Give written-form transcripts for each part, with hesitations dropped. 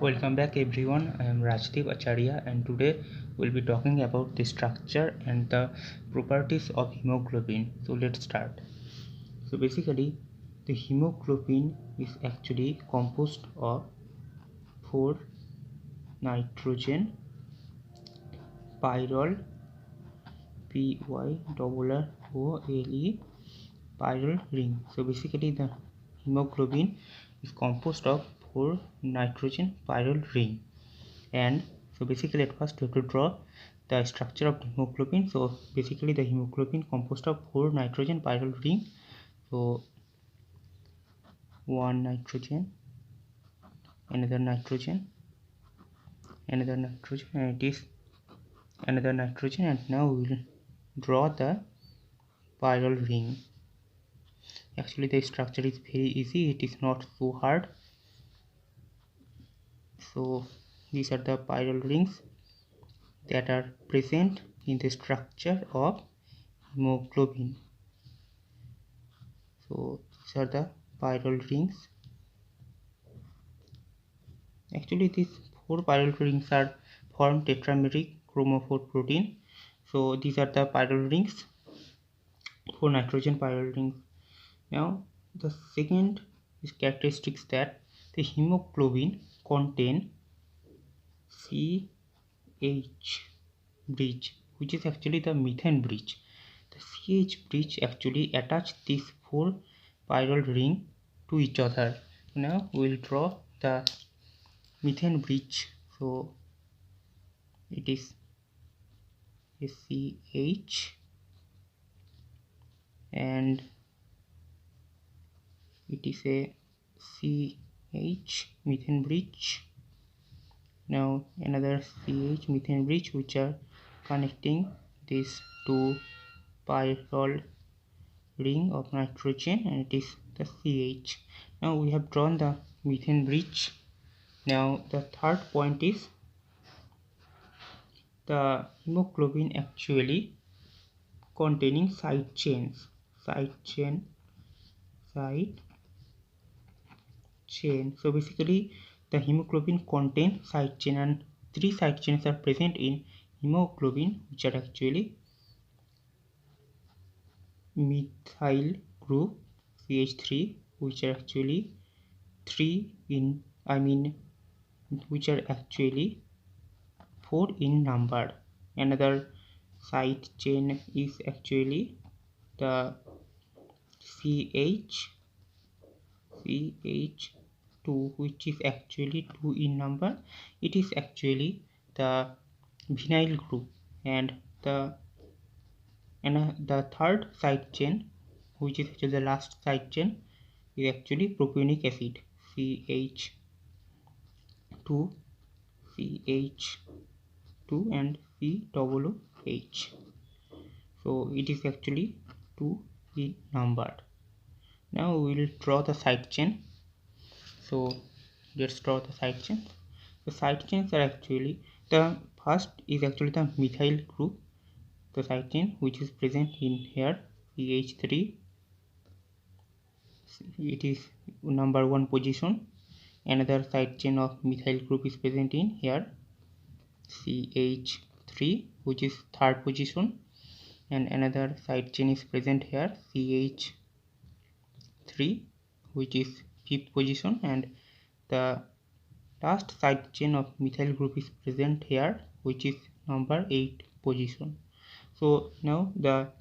Welcome back everyone. I am Rajdeep Acharya and today we'll be talking about the structure and the properties of hemoglobin. So let's start. So basically the hemoglobin is actually composed of 4 nitrogen pyrrole PYRROLE pyrrole ring. So basically the hemoglobin is composed of 4 nitrogen pyrrole ring. And so basically at first we have to draw the structure of hemoglobin. So basically the hemoglobin composed of 4 nitrogen pyrrole ring. So one nitrogen, another nitrogen, another nitrogen, and it is another nitrogen, and now we will draw the pyrrole ring. Actually the structure is very easy, it is not so hard. So these are the pyrrole rings that are present in the structure of hemoglobin. So these are the pyrrole rings. Actually these 4 pyrrole rings are formed tetrameric chromophore protein. So these are the pyrrole rings, 4 nitrogen pyrrole rings. Now the second is characteristics that the hemoglobin contain CH bridge, which is actually the methane bridge. The CH bridge actually attach these 4 pyrrole ring to each other. Now we will draw the methane bridge. So it is a CH and it is a CH methane bridge. Now another CH methane bridge which are connecting these 2 pyrrole ring of nitrogen, and it is the CH. Now we have drawn the methane bridge. Now the third point is the hemoglobin actually containing side chains. So basically the hemoglobin contains side chain, and 3 side chains are present in hemoglobin, which are actually methyl group CH3, which are actually 3 in which are actually 4 in number. Another side chain is actually the CH2, which is actually 2 in number. It is actually the vinyl group, and the third side chain, which is actually the last side chain, is actually propionic acid CH2, CH2 and COOH. So it is actually 2 in numbered. Now we will draw the side chain. So let's draw the side chains. The side chains are actually, the first is actually the methyl group, the side chain which is present in here CH3. It is number 1 position. Another side chain of methyl group is present in here CH3, which is 3rd position, and another side chain is present here CH3, which is 5th position, and the last side chain of methyl group is present here, which is number 8 position. So now the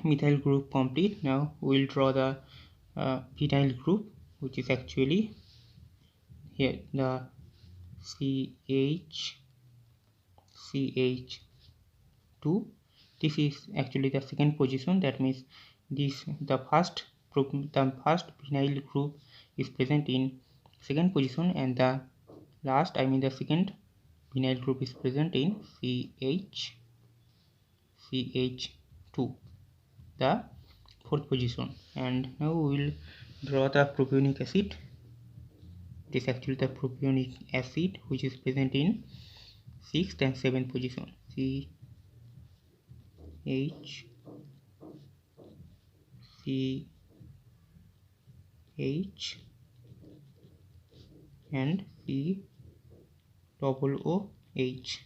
methyl group complete. Now we will draw the phenyl group, which is actually here the CH2. This is actually the 2nd position. That means the first phenyl group is present in 2nd position, and the last, the 2nd phenyl group is present in CH2, the 4th position. And now we will draw the propionic acid. It is actually the propionic acid which is present in 6th and 7th position, CH and OOH,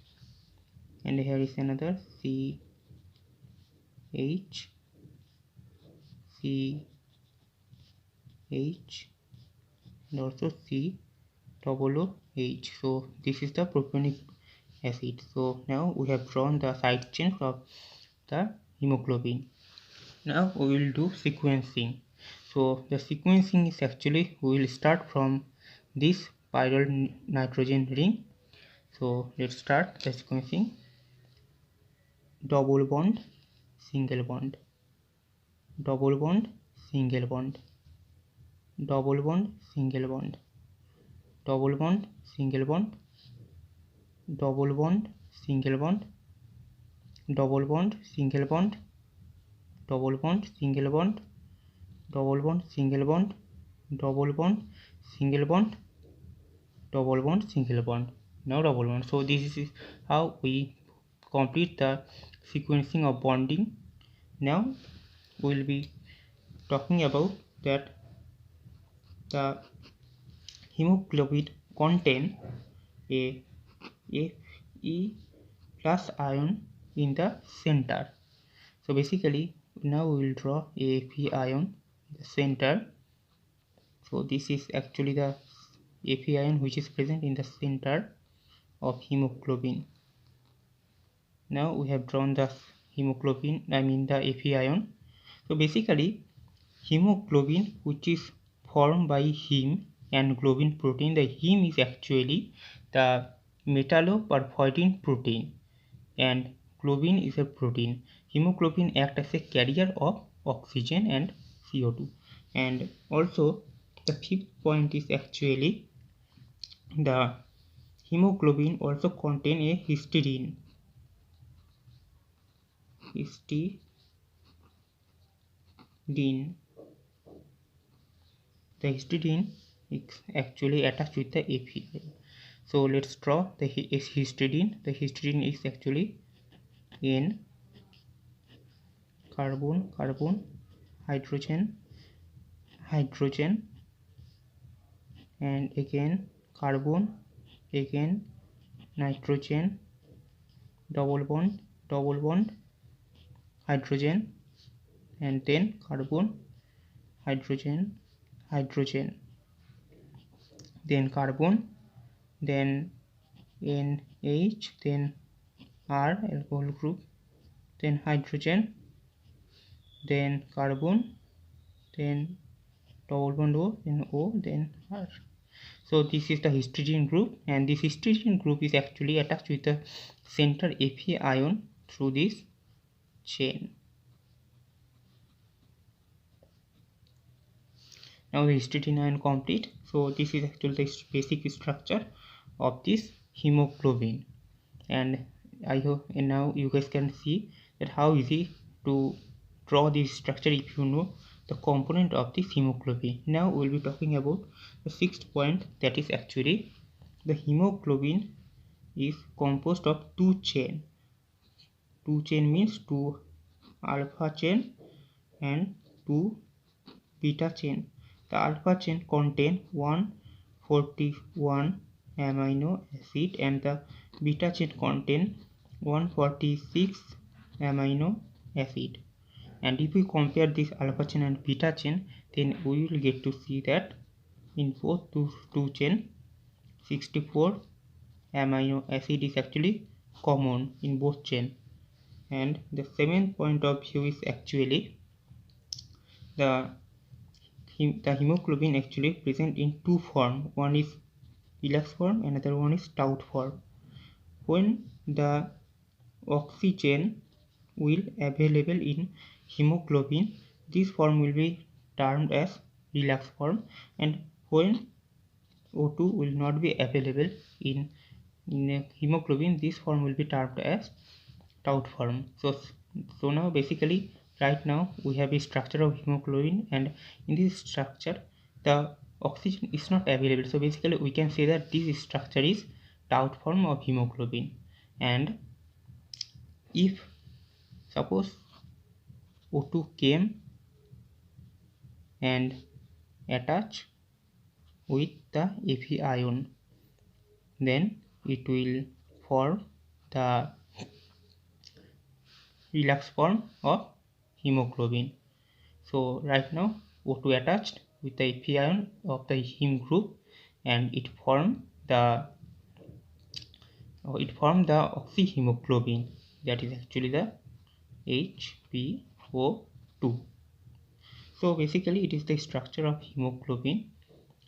and here is another CH, CH, and also COOH. So this is the propionic acid. So now we have drawn the side chain of the hemoglobin. Now we will do sequencing. So the sequencing is actually, we will start from this pyral nitrogen ring. So let's start the sequencing. Double bond, single bond, double bond, single bond, double bond, single bond, double bond, single bond, double bond, single bond, double bond, single bond, double bond, single bond, double bond, single bond, double bond, single bond, double bond, single bond, now double bond. So this is how we complete the sequencing of bonding. Now we will be talking about that the hemoglobin contain a Fe plus ion in the center. So basically now we will draw a Fe ion in the center. So this is actually the Fe ion which is present in the center of hemoglobin. Now we have drawn the hemoglobin, the Fe ion. So basically hemoglobin, which is formed by heme and globin protein. The heme is actually the metalloperforating protein and globin is a protein. Hemoglobin acts as a carrier of oxygen and CO2. And also the fifth point is actually the hemoglobin also contain a histidine. The histidine is actually attached with the Fe. So let's draw the histidine. The histidine is actually N, carbon, carbon, hydrogen, hydrogen, and again carbon, again nitrogen, double bond, hydrogen, and then carbon, hydrogen, hydrogen, then carbon, then NH, then R, alcohol group, then hydrogen, then carbon, then double bond O, then O, then R. So this is the histidine group, and this histidine group is actually attached with the center Fe ion through this chain. Now the histidine ion complete. So this is actually the basic structure of this hemoglobin, and I hope and now you guys can see that how easy to draw this structure if you know the component of this hemoglobin. Now we will be talking about the sixth point, that is actually the hemoglobin is composed of two chain. Two chain means two alpha chain and two beta chain. The alpha chain contain 141 amino acid and the beta chain contain 146 amino acid. And if we compare this alpha chain and beta chain, then we will get to see that in both two chain 64 amino acid is actually common in both chain. And the seventh point of view is actually the hemoglobin actually present in two form. One is relaxed form, another one is stout form. When the oxygen will available in hemoglobin, this form will be termed as relaxed form, and when O2 will not be available in hemoglobin, this form will be termed as stout form. So now basically right now we have a structure of hemoglobin, and in this structure the oxygen is not available. So basically we can say that this structure is stout form of hemoglobin. And if suppose O2 came and attach with the Fe ion, then it will form the relaxed form of hemoglobin. So right now O2 attached with the Fe ion of the heme group, and it formed the oxyhemoglobin, that is actually the HPO2. So basically it is the structure of hemoglobin.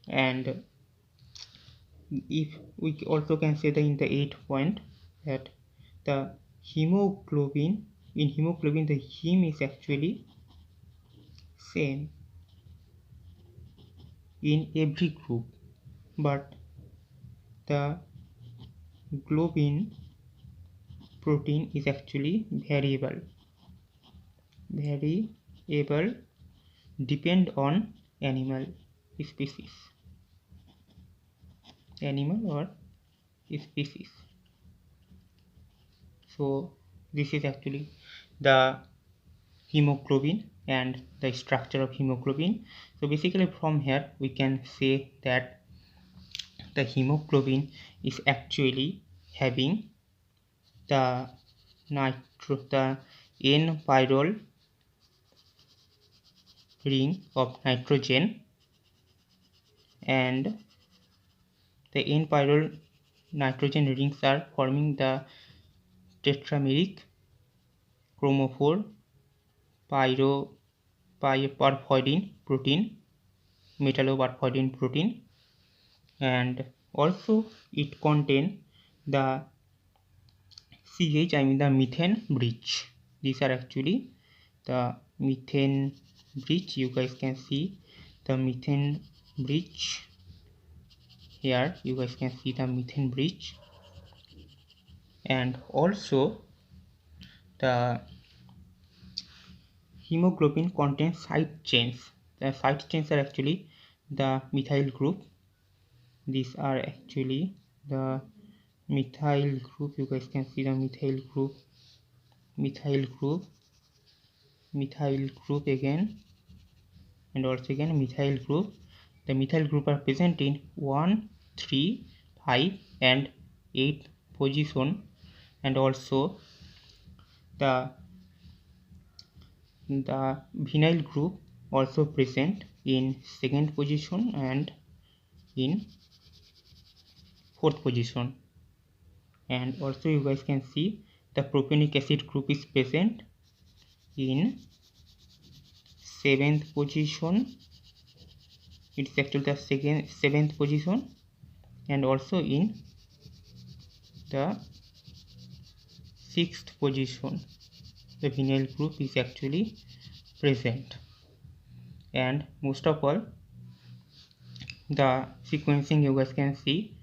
And if we also can say that in the 8th point that the hemoglobin, in hemoglobin the heme is actually same in every group, but the globin protein is actually variable depend on animal species, or species. So this is actually the hemoglobin and the structure of hemoglobin. So basically from here we can say that the hemoglobin is actually having the the n-pyrrole ring of nitrogen, and the n-pyrrole nitrogen rings are forming the tetrameric chromophore perfoidin protein, metalloperfoidin protein, and also it contain the CH, I mean the methane bridge. These are actually the methane bridge. You guys can see the methane bridge here. You guys can see the methane bridge, and also the hemoglobin contains side chains. The side chains are actually the methyl group. These are actually the methyl group. You guys can see the methyl group again, and also again methyl group. The methyl group are present in 1, 3, 5 and 8 position, and also the vinyl group also present in 2nd position and in 4th position. And also you guys can see the propionic acid group is present in 7th position. It's actually the 7th position, and also in the 6th position the vinyl group is actually present. And most of all, the sequencing you guys can see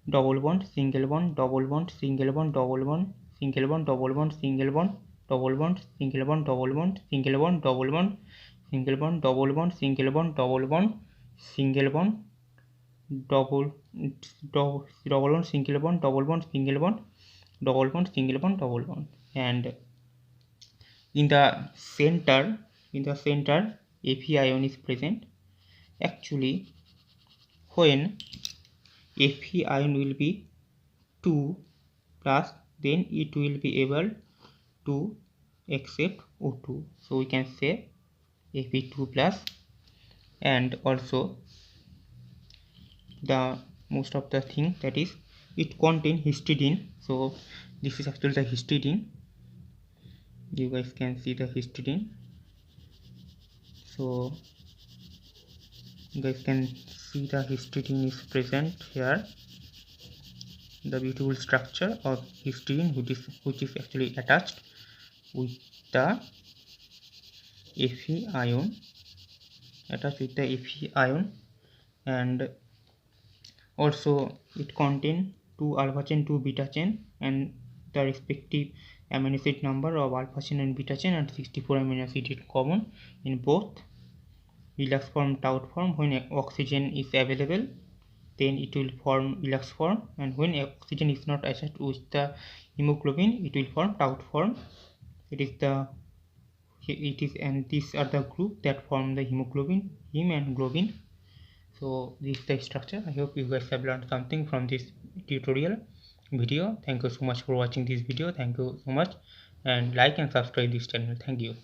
double bond, single bond, double bond, single bond, double bond, single bond, double bond, single bond, double bond, single bond, double bond, single bond, double bond, single bond, double bond, single bond, double bond, single bond, double bond, single bond, double bond, single bond, double bond, single bond, double bond. And in the center Fe ion is present. Actually when Fe ion will be 2 plus, then it will be able to accept O2, so we can say Fe2 plus. And also the most of the thing, that is it contain histidine. So this is actually the histidine. You guys can see the histidine. So you guys can see the histidine is present here, the beautiful structure of histidine which is actually attached with the Fe ion, and also it contain 2 alpha chain, 2 beta chain, and the respective amino acid number of alpha chain and beta chain, and 64 amino acid is common in both relax form, taut form. When oxygen is available, then it will form relax form, and when oxygen is not attached with the hemoglobin, it will form taut form. And these are the group that form the hemoglobin, heme and globin. So this is the structure. I hope you guys have learned something from this tutorial video. Thank you so much for watching this video. Thank you so much, and like and subscribe this channel. Thank you.